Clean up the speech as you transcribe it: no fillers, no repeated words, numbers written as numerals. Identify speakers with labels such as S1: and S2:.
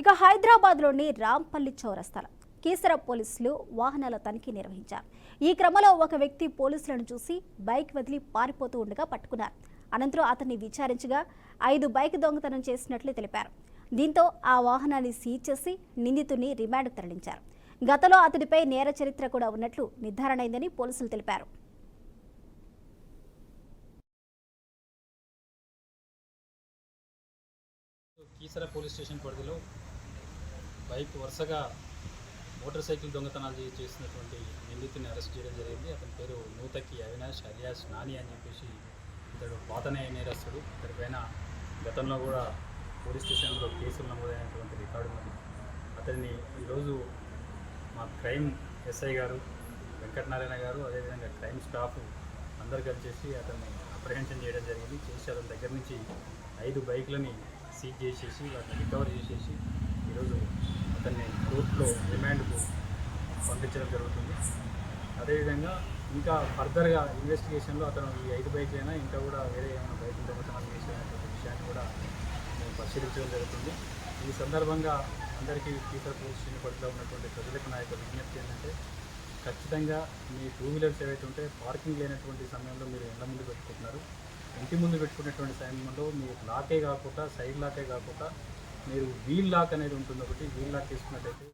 S1: ఇక హైదరాబాద్లోని రాంపల్లి చౌరస్తాలో కీసర పోలీసులు వాహనాల తనిఖీ నిర్వహించారు. ఈ క్రమంలో ఒక వ్యక్తి పోలీసులను చూసి బైక్ వదిలి పారిపోతూ ఉండగా పట్టుకున్నారు. అనంతరం అతన్ని విచారించగా 5 బైక్ దొంగతనం చేసినట్లు తెలిపారు. దీంతో ఆ వాహనాన్ని సీజ్ చేసి నిందితుడిని రిమాండ్కు తరలించారు. గతంలో అతడిపై నేర చరిత్ర కూడా ఉన్నట్లు నిర్ధారణ అయిందని పోలీసులు తెలిపారు.
S2: కీసర పోలీస్ స్టేషన్ పరిధిలో బైక్ వరుసగా మోటార్ సైకిల్ దొంగతనాలు చేసినటువంటి నిందితుడిని అరెస్ట్ చేయడం జరిగింది. అతని పేరు నూతకి అవినాష్ అలియాస్ నాని అని చెప్పేసి ఇతడు పాతనే నేరస్తుడు. ఇతడిపైన గతంలో కూడా పోలీస్ స్టేషన్లో కేసులు నమోదైనటువంటి రికార్డు ఉంది. అతన్ని ఈరోజు మా క్రైమ్ ఎస్ఐ గారు వెంకటనారాయణ గారు అదేవిధంగా క్రైమ్ స్టాఫ్ అందరు కలిసి అతన్ని అప్రహెన్షన్ చేయడం జరిగింది. చేసి అతని దగ్గర నుంచి 5 బైక్లని సీజ్ చేసేసి వాటిని రికవర్ చేసేసి ఈరోజు అతన్ని కోర్టులో రిమాండ్కు పంపించడం జరుగుతుంది. అదేవిధంగా ఇంకా ఫర్దర్గా ఇన్వెస్టిగేషన్లో అతను ఈ 5 బైక్లైనా ఇంకా కూడా వేరే ఏమైనా బైక్ దొంగతనాలు చేసేటువంటి విషయాన్ని కూడా మేము పరిశీలించడం జరుగుతుంది. ఈ సందర్భంగా అందరికీ కీసర పోలీస్ స్టేషన్ పరిధిలో ఉన్నటువంటి ప్రజలకు నా యొక్క విజ్ఞప్తి ఏంటంటే, ఖచ్చితంగా మీ 2 వీలర్స్ ఏవైతే ఉంటే పార్కింగ్ లేనటువంటి సమయంలో మీరు ఇళ్ళ ముందు పెట్టుకుంటున్నారు. ఇంటి ముందు పెట్టుకునేటువంటి సమయంలో మీరు లాకే కాకుండా సైడ్ లాకే కాకుండా మీరు వీల్ లాక్ అనేది ఉంటుంది. ఒకటి వీల్ లాక్ తీసుకున్నట్టయితే